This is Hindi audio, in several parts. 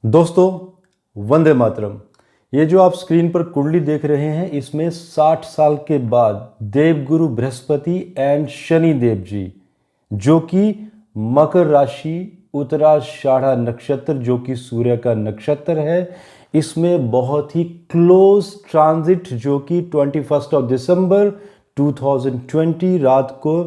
दोस्तों, वंदे मातरम। ये जो आप स्क्रीन पर कुंडली देख रहे हैं, इसमें 60 साल के बाद देवगुरु बृहस्पति एंड शनि देव जी, जो कि मकर राशि, उत्तराषाढ़ा नक्षत्र जो कि सूर्य का नक्षत्र है, इसमें बहुत ही क्लोज ट्रांजिट जो कि 21 दिसंबर 2020 रात को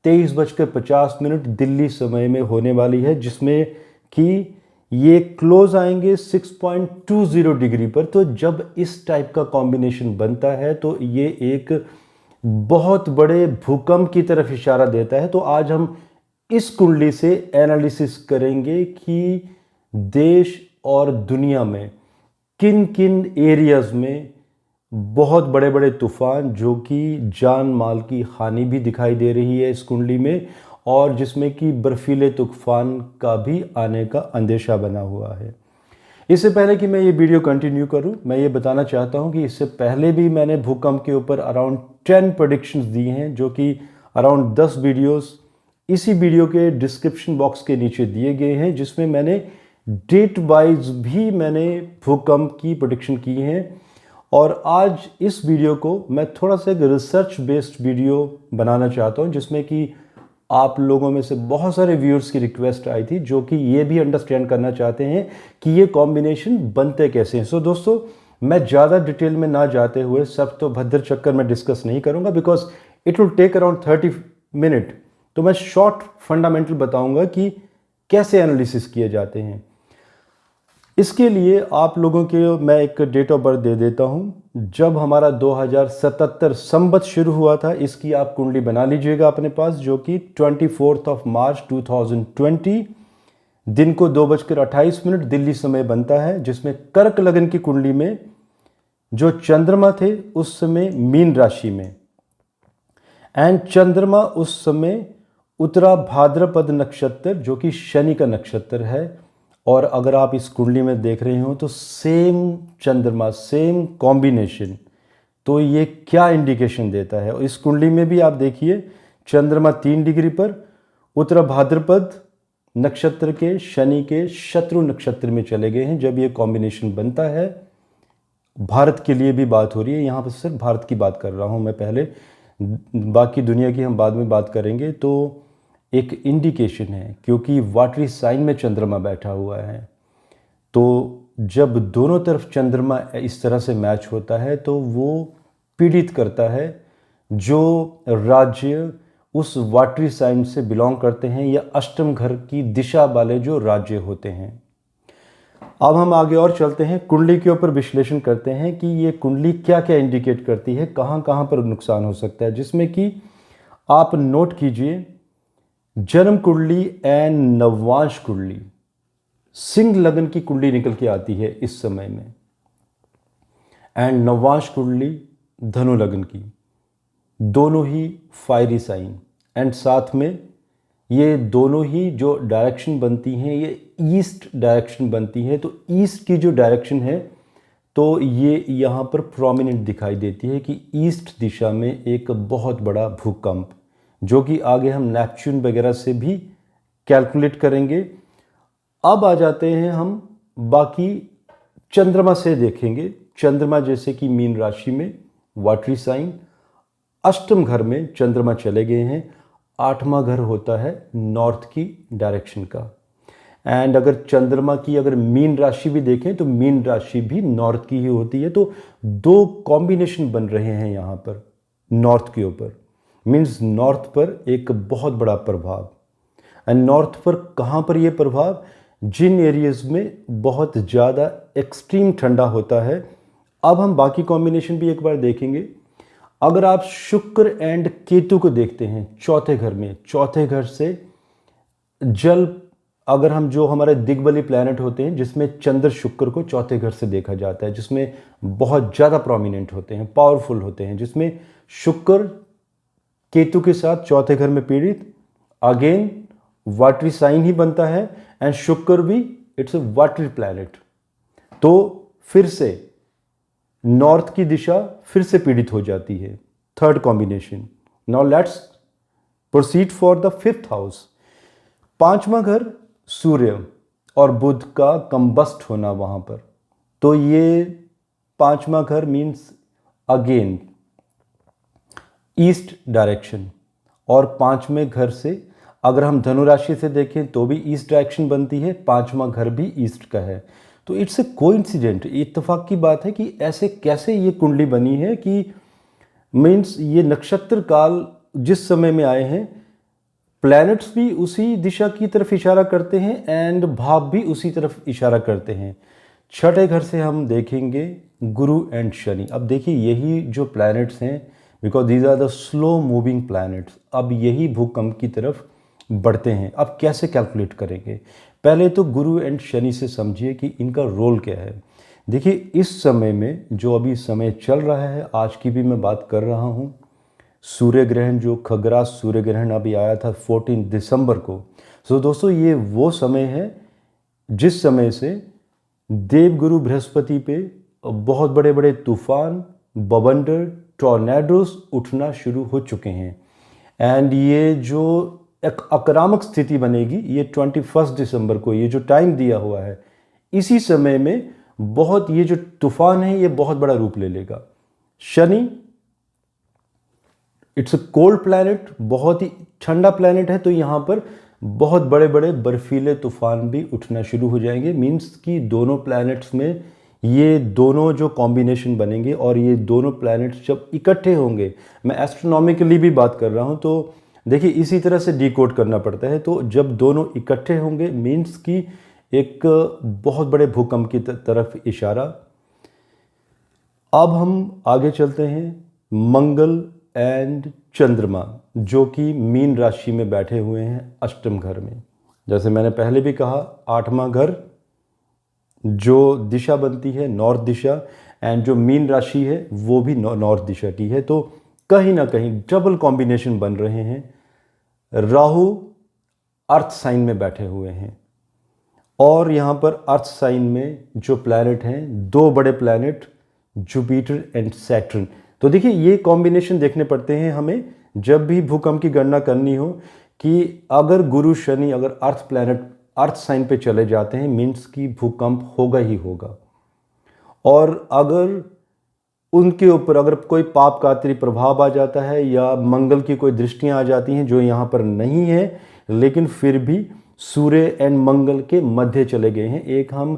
23:50 दिल्ली समय में होने वाली है, जिसमें कि ये क्लोज आएंगे 6.20 डिग्री पर। तो जब इस टाइप का कॉम्बिनेशन बनता है तो ये एक बहुत बड़े भूकंप की तरफ इशारा देता है। तो आज हम इस कुंडली से एनालिसिस करेंगे कि देश और दुनिया में किन किन एरियाज में बहुत बड़े बड़े तूफान, जो कि जान माल की हानि भी दिखाई दे रही है इस कुंडली में, और जिसमें कि बर्फीले तूफान का भी आने का अंदेशा बना हुआ है। इससे पहले कि मैं ये वीडियो कंटिन्यू करूं, मैं ये बताना चाहता हूं कि इससे पहले भी मैंने भूकंप के ऊपर अराउंड 10 प्रेडिक्शंस दी हैं, जो कि अराउंड 10 वीडियोस इसी वीडियो के डिस्क्रिप्शन बॉक्स के नीचे दिए गए हैं, जिसमें मैंने डेट वाइज भी मैंने भूकंप की प्रेडिक्शन की हैं। और आज इस वीडियो को मैं थोड़ा सा एक रिसर्च बेस्ड वीडियो बनाना चाहता हूं, जिसमें कि आप लोगों में से बहुत सारे व्यूअर्स की रिक्वेस्ट आई थी, जो कि ये भी अंडरस्टैंड करना चाहते हैं कि ये कॉम्बिनेशन बनते कैसे हैं। सो दोस्तों, मैं ज़्यादा डिटेल में ना जाते हुए सब तो भद्र चक्कर में डिस्कस नहीं करूंगा, because it will take around 30 minute. तो मैं शॉर्ट फंडामेंटल बताऊंगा कि कैसे एनालिसिस किए जाते हैं। इसके लिए आप लोगों के मैं एक डेट ऑफ बर्थ दे देता हूं। जब हमारा 2077 संवत शुरू हुआ था, इसकी आप कुंडली बना लीजिएगा अपने पास, जो कि 24 मार्च 2020 दिन को 2:28 दिल्ली समय बनता है, जिसमें कर्क लगन की कुंडली में जो चंद्रमा थे उस समय मीन राशि में, एंड चंद्रमा उस समय उत्तरा भाद्रपद नक्षत्र जो कि शनि का नक्षत्र है। और अगर आप इस कुंडली में देख रहे हो तो सेम चंद्रमा, सेम कॉम्बिनेशन। तो ये क्या इंडिकेशन देता है? इस कुंडली में भी आप देखिए, चंद्रमा 3 डिग्री पर उत्तरा भाद्रपद नक्षत्र के शनि के शत्रु नक्षत्र में चले गए हैं। जब ये कॉम्बिनेशन बनता है, भारत के लिए भी बात हो रही है, यहाँ पर सिर्फ भारत की बात कर रहा हूँ मैं पहले, बाकी दुनिया की हम बाद में बात करेंगे। तो एक इंडिकेशन है, क्योंकि वाटरी साइन में चंद्रमा बैठा हुआ है। तो जब दोनों तरफ चंद्रमा इस तरह से मैच होता है तो वो पीड़ित करता है जो राज्य उस वाटरी साइन से बिलोंग करते हैं, या अष्टम घर की दिशा वाले जो राज्य होते हैं। अब हम आगे और चलते हैं, कुंडली के ऊपर विश्लेषण करते हैं कि ये कुंडली क्या क्या इंडिकेट करती है, कहाँ कहाँ पर नुकसान हो सकता है। जिसमें कि आप नोट कीजिए, जन्म कुंडली एंड नवांश कुंडली, सिंह लगन की कुंडली निकल के आती है इस समय में, एंड नवांश कुंडली धनु लगन की, दोनों ही फायरी साइन। एंड साथ में ये दोनों ही जो डायरेक्शन बनती हैं, ये ईस्ट डायरेक्शन बनती है। तो ईस्ट की जो डायरेक्शन है, तो ये यहाँ पर प्रोमिनेंट दिखाई देती है कि ईस्ट दिशा में एक बहुत बड़ा भूकंप, जो कि आगे हम नेपच्यून वगैरह से भी कैलकुलेट करेंगे। अब आ जाते हैं हम बाकी चंद्रमा से देखेंगे। चंद्रमा जैसे कि मीन राशि में वाटरी साइन, अष्टम घर में चंद्रमा चले गए हैं। 8वां घर होता है नॉर्थ की डायरेक्शन का। एंड अगर चंद्रमा की अगर मीन राशि भी देखें तो मीन राशि भी नॉर्थ की ही होती है। तो दो कॉम्बिनेशन बन रहे हैं यहाँ पर नॉर्थ के ऊपर, मीन्स नॉर्थ पर एक बहुत बड़ा प्रभाव। एंड नॉर्थ पर कहाँ पर यह प्रभाव? जिन एरियाज में बहुत ज़्यादा एक्सट्रीम ठंडा होता है। अब हम बाकी कॉम्बिनेशन भी एक बार देखेंगे। अगर आप शुक्र एंड केतु को देखते हैं चौथे घर में, चौथे घर से जल, अगर हम जो हमारे दिग्बली प्लैनेट होते हैं, जिसमें चंद्र शुक्र को चौथे घर से देखा जाता है, जिसमें बहुत ज़्यादा प्रोमिनेंट होते हैं, पावरफुल होते हैं, जिसमें शुक्र केतु के साथ चौथे घर में पीड़ित, अगेन वाटरी साइन ही बनता है, एंड शुक्र भी इट्स अ वाटरी प्लैनेट। तो फिर से नॉर्थ की दिशा फिर से पीड़ित हो जाती है। Third combination. Now let's proceed for the 5th house. 5वां घर सूर्य और बुध का कंबस्ट होना वहाँ पर। तो ये पांचवा घर मीन्स अगेन ईस्ट डायरेक्शन, और पांचवें घर से अगर हम धनु राशि से देखें तो भी ईस्ट डायरेक्शन बनती है, पांचवा घर भी ईस्ट का है। तो इट्स ए कोइंसिडेंट, इत्तेफाक की बात है कि ऐसे कैसे ये कुंडली बनी है कि मीन्स ये नक्षत्र काल जिस समय में आए हैं, प्लैनेट्स भी उसी दिशा की तरफ इशारा करते हैं एंड भाव भी उसी तरफ इशारा करते हैं। छठे घर से हम देखेंगे गुरु एंड शनि। अब देखिए यही जो प्लैनेट्स हैं, because these are the slow moving planets, अब यही भूकंप की तरफ बढ़ते हैं। अब कैसे कैलकुलेट करेंगे? पहले तो गुरु एंड शनि से समझिए कि इनका रोल क्या है। देखिए इस समय में जो अभी समय चल रहा है, आज की भी मैं बात कर रहा हूँ, सूर्य ग्रहण जो खग्रास सूर्य ग्रहण अभी आया था 14 दिसंबर को। सो दोस्तों ये वो समय है जिस समय से देवगुरु बृहस्पति पे बहुत बड़े बड़े तूफान, बवंडर, टॉर्नेडोस उठना शुरू हो चुके हैं। एंड ये जो एक आक्रामक स्थिति बनेगी, ये 21 दिसंबर को ये जो टाइम दिया हुआ है, इसी समय में बहुत ये जो तूफान है ये बहुत बड़ा रूप ले लेगा। Shani it's a cold planet, बहुत ही ठंडा प्लैनेट है, तो यहाँ पर बहुत बड़े बड़े बर्फीले तूफान भी उठना शुरू हो जाएंगे। मीन्स कि दोनों प्लैनेट्स में ये दोनों जो कॉम्बिनेशन बनेंगे और ये दोनों प्लैनेट्स जब इकट्ठे होंगे, मैं एस्ट्रोनॉमिकली भी बात कर रहा हूँ, तो देखिए इसी तरह से डिकोड करना पड़ता है। तो जब दोनों इकट्ठे होंगे मीन्स कि एक बहुत बड़े भूकंप की तरफ इशारा। अब हम आगे चलते हैं, मंगल एंड चंद्रमा जो कि मीन राशि में बैठे हुए हैं अष्टम घर में। जैसे मैंने पहले भी कहा, आठवां घर जो दिशा बनती है नॉर्थ दिशा, एंड जो मीन राशि है वो भी नॉर्थ दिशा की है। तो कहीं ना कहीं डबल कॉम्बिनेशन बन रहे हैं। राहु अर्थ साइन में बैठे हुए हैं, और यहाँ पर अर्थ साइन में जो प्लैनेट हैं, दो बड़े प्लैनेट जुपिटर एंड सैटर्न। तो देखिए ये कॉम्बिनेशन देखने पड़ते हैं हमें जब भी भूकंप की गणना करनी हो, कि अगर गुरु शनि अगर अर्थ प्लैनेट अर्थ साइन पे चले जाते हैं मीन्स कि भूकंप होगा ही होगा। और अगर उनके ऊपर अगर कोई पापकात्री प्रभाव आ जाता है या मंगल की कोई दृष्टियां आ जाती हैं जो यहाँ पर नहीं है, लेकिन फिर भी सूर्य एंड मंगल के मध्य चले गए हैं, एक हम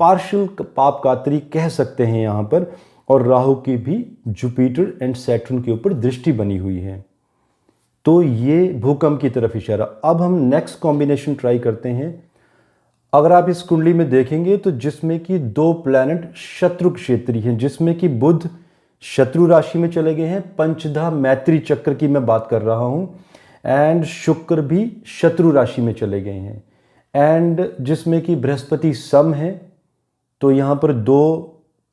पार्शियल पापकात्री कह सकते हैं यहाँ पर। और राहु की भी जुपिटर एंड सैटर्न के ऊपर दृष्टि बनी हुई है, तो ये भूकंप की तरफ इशारा। अब हम नेक्स्ट कॉम्बिनेशन ट्राई करते हैं। अगर आप इस कुंडली में देखेंगे तो जिसमें कि दो प्लैनेट शत्रु क्षेत्री हैं, जिसमें कि बुध शत्रु राशि में चले गए हैं, पंचधा मैत्री चक्र की मैं बात कर रहा हूं, एंड शुक्र भी शत्रु राशि में चले गए हैं, एंड जिसमें कि बृहस्पति सम है। तो यहाँ पर दो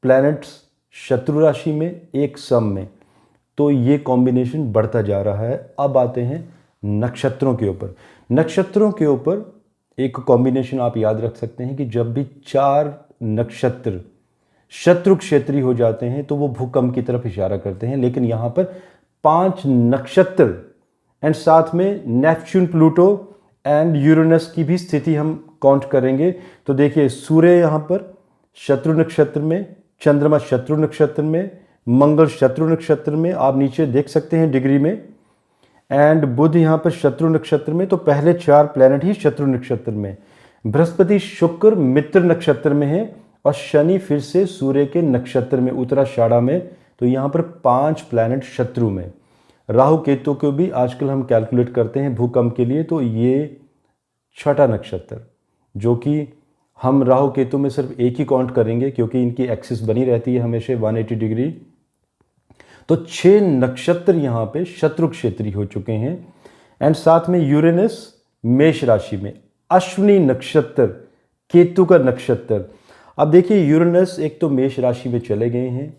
प्लैनेट्स शत्रु राशि में, एक सम में, तो ये कॉम्बिनेशन बढ़ता जा रहा है। अब आते हैं नक्षत्रों के ऊपर। नक्षत्रों के ऊपर एक कॉम्बिनेशन आप याद रख सकते हैं कि जब भी 4 नक्षत्र शत्रु क्षेत्री हो जाते हैं तो वो भूकंप की तरफ इशारा करते हैं। लेकिन यहाँ पर 5 नक्षत्र एंड साथ में नेपच्यून, प्लूटो एंड यूरेनस की भी स्थिति हम काउंट करेंगे। तो देखिए सूर्य यहाँ पर शत्रु नक्षत्र में, चंद्रमा शत्रु नक्षत्र में, मंगल शत्रु नक्षत्र में, आप नीचे देख सकते हैं डिग्री में, एंड बुध यहाँ पर शत्रु नक्षत्र में। तो पहले 4 प्लैनेट ही शत्रु नक्षत्र में। बृहस्पति शुक्र मित्र नक्षत्र में है, और शनि फिर से सूर्य के नक्षत्र में उत्तराषाढ़ा में। तो यहाँ पर 5 प्लैनेट शत्रु में। राहु केतु को भी आजकल हम कैलकुलेट करते हैं भूकंप के लिए, तो ये छठा नक्षत्र, जो कि हम राहु केतु में सिर्फ एक ही काउंट करेंगे क्योंकि इनकी एक्सिस बनी रहती है हमेशा 180 डिग्री। तो 6 नक्षत्र यहाँ पे शत्रु क्षेत्री हो चुके हैं, एंड साथ में यूरेनस मेष राशि में, अश्विनी नक्षत्र केतु का नक्षत्र। अब देखिए यूरेनस एक तो मेष राशि में चले गए हैं,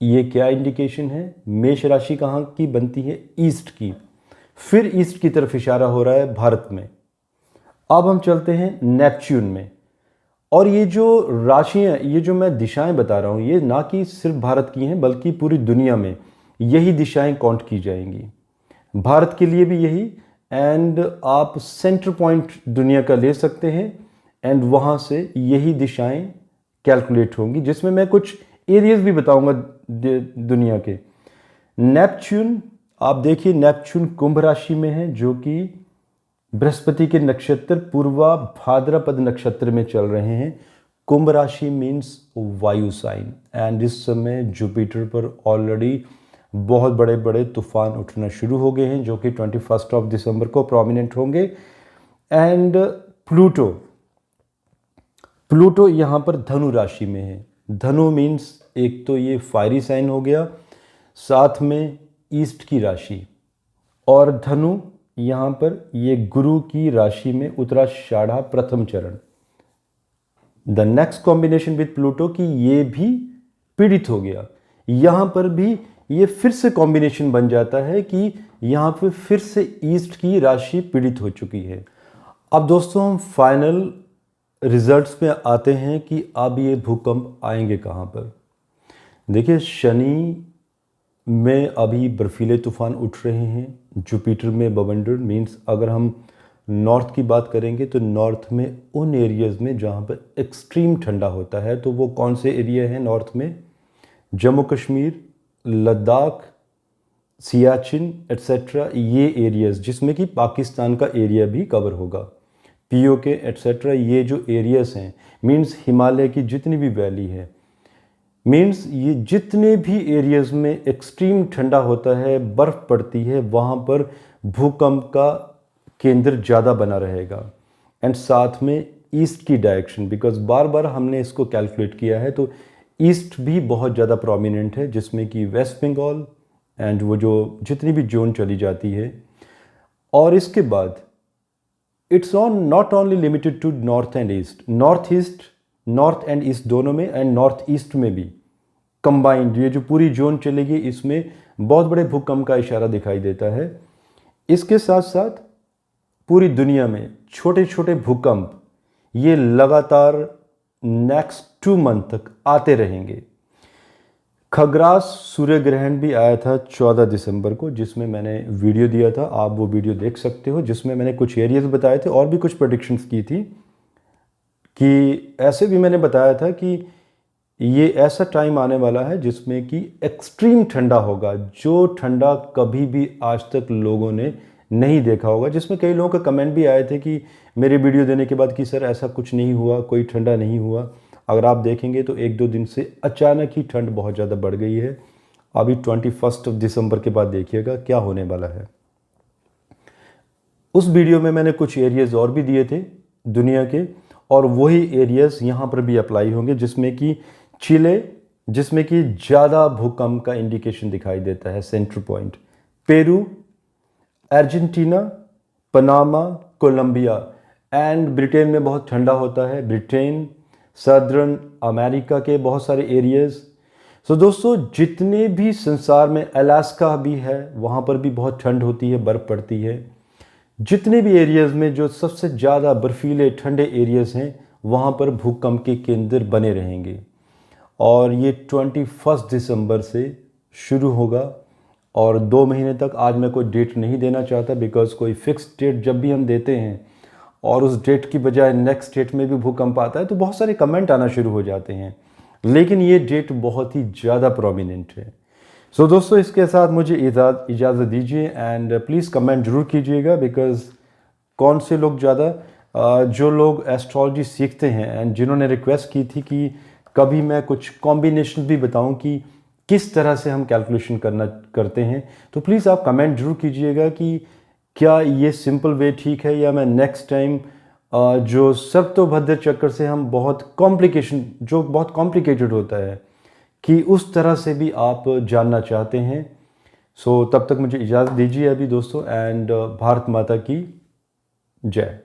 ये क्या इंडिकेशन है? मेष राशि कहाँ की बनती है? ईस्ट की। फिर ईस्ट की तरफ इशारा हो रहा है भारत में। अब हम चलते हैं नेपच्यून में, और ये जो राशियां, ये जो मैं दिशाएं बता रहा हूँ, ये ना कि सिर्फ भारत की हैं बल्कि पूरी दुनिया में यही दिशाएं काउंट की जाएंगी। भारत के लिए भी यही, एंड आप सेंटर पॉइंट दुनिया का ले सकते हैं, एंड वहाँ से यही दिशाएं कैलकुलेट होंगी, जिसमें मैं कुछ एरियाज भी बताऊंगा दुनिया के। नेपच्यून, आप देखिए नेपच्यून कुंभ राशि में है, जो कि बृहस्पति के नक्षत्र पूर्वा भाद्रपद नक्षत्र में चल रहे हैं। कुंभ राशि मीन्स वायु साइन, एंड इस समय जुपिटर पर ऑलरेडी बहुत बड़े बड़े तूफान उठना शुरू हो गए हैं, जो कि 21 दिसंबर को प्रोमिनेंट होंगे। एंड प्लूटो यहाँ पर धनु राशि में है। धनु मीन्स एक तो ये फायरी साइन हो गया, साथ में ईस्ट की राशि, और धनु यहाँ पर ये गुरु की राशि में उत्तराषाढ़ा प्रथम चरण। The next combination with Pluto कि ये भी पीड़ित हो गया, यहाँ पर भी ये फिर से कॉम्बिनेशन बन जाता है कि यहाँ पे फिर से ईस्ट की राशि पीड़ित हो चुकी है। अब दोस्तों हम फाइनल रिजल्ट्स पे आते हैं कि अब ये भूकंप आएंगे कहाँ पर। देखिए शनि में अभी बर्फीले तूफान उठ रहे हैं, जुपिटर में बवंडर मीन्स अगर हम नॉर्थ की बात करेंगे तो नॉर्थ में उन एरियाज़ में जहाँ पर एक्सट्रीम ठंडा होता है, तो वो कौन से एरिया हैं नॉर्थ में? जम्मू कश्मीर, लद्दाख, सियाचिन एट्सेट्रा, ये एरियाज़ जिसमें कि पाकिस्तान का एरिया भी कवर होगा, पीओके एट्सेट्रा, ये जो एरियाज़ हैं मीन्स हिमालय की जितनी भी वैली है, मीन्स ये जितने भी एरियाज़ में एक्सट्रीम ठंडा होता है, बर्फ़ पड़ती है, वहाँ पर भूकंप का केंद्र ज़्यादा बना रहेगा। एंड साथ में ईस्ट की डायरेक्शन, बिकॉज बार बार हमने इसको कैलकुलेट किया है, तो ईस्ट भी बहुत ज़्यादा प्रोमिनेंट है, जिसमें कि वेस्ट बंगाल एंड वो जो जितनी भी जोन चली जाती है। और इसके बाद it's not only limited to north and east, north and east दोनों में, एंड नॉर्थ ईस्ट में भी कंबाइंड ये जो पूरी जोन चलेगी, इसमें बहुत बड़े भूकंप का इशारा दिखाई देता है। इसके साथ साथ पूरी दुनिया में छोटे छोटे भूकंप ये लगातार नेक्स्ट 2 मंथ तक आते रहेंगे। खग्रास सूर्य ग्रहण भी आया था 14 दिसंबर को, जिसमें मैंने वीडियो दिया था, आप वो वीडियो देख सकते हो, जिसमें मैंने कुछ एरियाज बताए थे और भी कुछ प्रेडिक्शंस की थी। कि ऐसे भी मैंने बताया था कि ये ऐसा टाइम आने वाला है जिसमें कि एक्सट्रीम ठंडा होगा, जो ठंडा कभी भी आज तक लोगों ने नहीं देखा होगा। जिसमें कई लोगों के कमेंट भी आए थे कि मेरे वीडियो देने के बाद कि सर ऐसा कुछ नहीं हुआ, कोई ठंडा नहीं हुआ। अगर आप देखेंगे तो 1-2 दिन से अचानक ही ठंड बहुत ज़्यादा बढ़ गई है। अभी 21 दिसंबर के बाद देखिएगा क्या होने वाला है। उस वीडियो में मैंने कुछ एरियाज और भी दिए थे दुनिया के, और वही एरियाज यहाँ पर भी अप्लाई होंगे, जिसमें कि चिले, जिसमें कि ज़्यादा भूकंप का इंडिकेशन दिखाई देता है, centre point, Peru, Argentina, Panama, Colombia, and Britain में बहुत ठंडा होता है, ब्रिटेन, सदर्न अमेरिका के बहुत सारे एरियाज़। सो दोस्तों जितने भी संसार में, अलास्का भी है, वहाँ पर भी बहुत ठंड होती है, बर्फ़ पड़ती है। जितने भी एरियाज़ में जो सबसे ज़्यादा बर्फीले ठंडे एरियाज़ हैं, वहाँ पर भूकंप के केंद्र बने रहेंगे। और ये 21 दिसंबर से शुरू होगा और 2 महीने तक। आज मैं कोई डेट नहीं देना चाहता, बिकॉज कोई फिक्स डेट जब भी हम देते हैं और उस डेट की बजाय नेक्स्ट डेट में भी भूकंप आता है, तो बहुत सारे कमेंट आना शुरू हो जाते हैं। लेकिन ये डेट बहुत ही ज़्यादा प्रोमिनेंट है। सो दोस्तों इसके साथ मुझे इजाज़त दीजिए, एंड प्लीज़ कमेंट ज़रूर कीजिएगा, बिकॉज़ कौन से लोग ज़्यादा जो लोग एस्ट्रोलॉजी सीखते हैं एंड जिन्होंने रिक्वेस्ट की थी कि कभी मैं कुछ कॉम्बिनेशन भी बताऊं कि किस तरह से हम कैलकुलेशन करते हैं, तो प्लीज़ आप कमेंट ज़रूर कीजिएगा कि क्या ये सिंपल वे ठीक है, या मैं नेक्स्ट टाइम जो सप्तभद्र चक्र से हम बहुत कॉम्प्लिकेटेड होता है कि उस तरह से भी आप जानना चाहते हैं। सो तब तक मुझे इजाज़त दीजिए अभी दोस्तों, एंड भारत माता की जय।